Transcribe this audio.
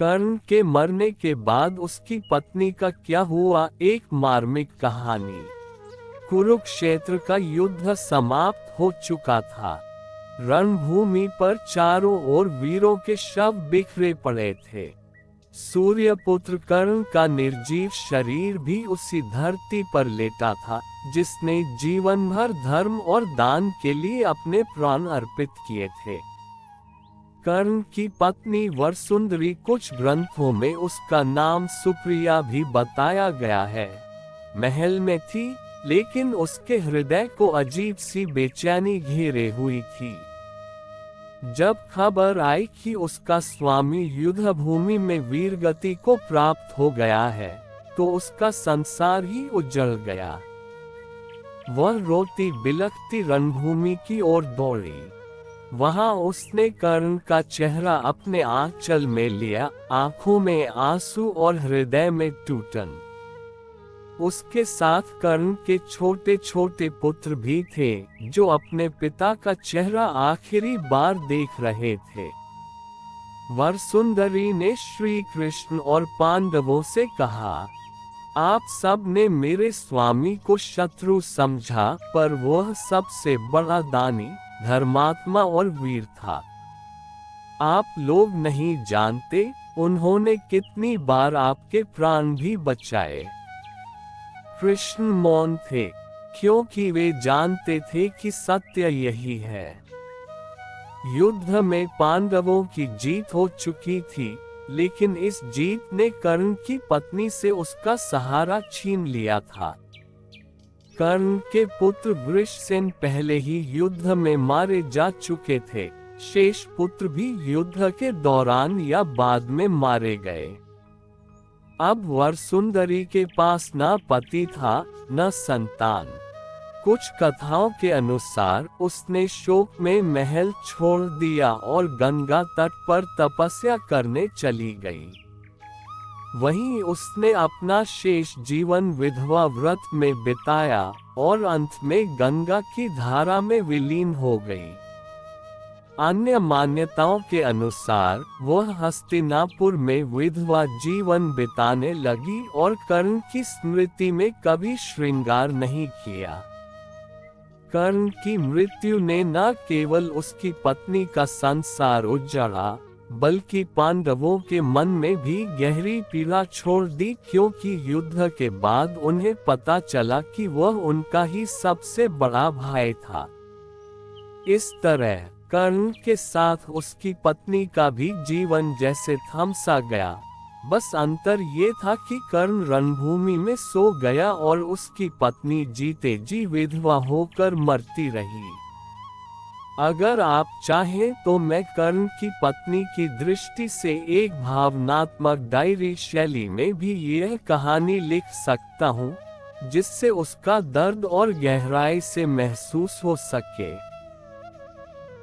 कर्ण के मरने के बाद उसकी पत्नी का क्या हुआ, एक मार्मिक कहानी। कुरुक्षेत्र का युद्ध समाप्त हो चुका था। रणभूमि पर चारों ओर वीरों के शव बिखरे पड़े थे। सूर्यपुत्र कर्ण का निर्जीव शरीर भी उसी धरती पर लेटा था जिसने जीवन भर धर्म और दान के लिए अपने प्राण अर्पित किए थे। कर्ण की पत्नी वरसुंधरी, कुछ ग्रंथों में उसका नाम सुप्रिया भी बताया गया है, महल में थी, लेकिन उसके हृदय को अजीब सी बेचैनी घेरे हुई थी। जब खबर आई कि उसका स्वामी युद्धभूमि में वीरगति को प्राप्त हो गया है, तो उसका संसार ही उजड़ गया। वह रोती बिलखती रणभूमि की ओर दौड़ी। वहां उसने कर्ण का चेहरा अपने आंचल में लिया, आंखों में आंसू और हृदय में टूटन। उसके साथ कर्ण के छोटे छोटे पुत्र भी थे, जो अपने पिता का चेहरा आखिरी बार देख रहे थे। वरसुंधरी ने श्री कृष्ण और पांडवों से कहा, आप सब ने मेरे स्वामी को शत्रु समझा, पर वह सबसे बड़ा दानी, धर्मात्मा और वीर था। आप लोग नहीं जानते उन्होंने कितनी बार आपके प्राण भी बचाए। कृष्ण मौन थे, क्योंकि वे जानते थे कि सत्य यही है। युद्ध में पांडवों की जीत हो चुकी थी, लेकिन इस जीत ने कर्ण की पत्नी से उसका सहारा छीन लिया था। कर्ण के पुत्र वृषसेन पहले ही युद्ध में मारे जा चुके थे, शेष पुत्र भी युद्ध के दौरान या बाद में मारे गए। अब वरसुंधरी के पास न पति था, न संतान। कुछ कथाओं के अनुसार उसने शोक में महल छोड़ दिया और गंगा तट पर तपस्या करने चली गई। वहीं उसने अपना शेष जीवन विधवा व्रत में बिताया और अंत में गंगा की धारा में विलीन हो गई। अन्य मान्यताओं के अनुसार वह हस्तिनापुर में विधवा जीवन बिताने लगी और कर्ण की स्मृति में कभी श्रृंगार नहीं किया। कर्ण की मृत्यु ने न केवल उसकी पत्नी का संसार उजाड़ा, बल्कि पांडवों के मन में भी गहरी पीड़ा छोड़ दी, क्योंकि युद्ध के बाद उन्हें पता चला कि वह उनका ही सबसे बड़ा भाई था। इस तरह कर्ण के साथ उसकी पत्नी का भी जीवन जैसे थम सा गया। बस अंतर ये था कि कर्ण रणभूमि में सो गया और उसकी पत्नी जीते जी विधवा होकर मरती रही। अगर आप चाहें तो मैं कर्ण की पत्नी की दृष्टि से एक भावनात्मक डायरी शैली में भी यह कहानी लिख सकता हूँ, जिससे उसका दर्द और गहराई से महसूस हो सके।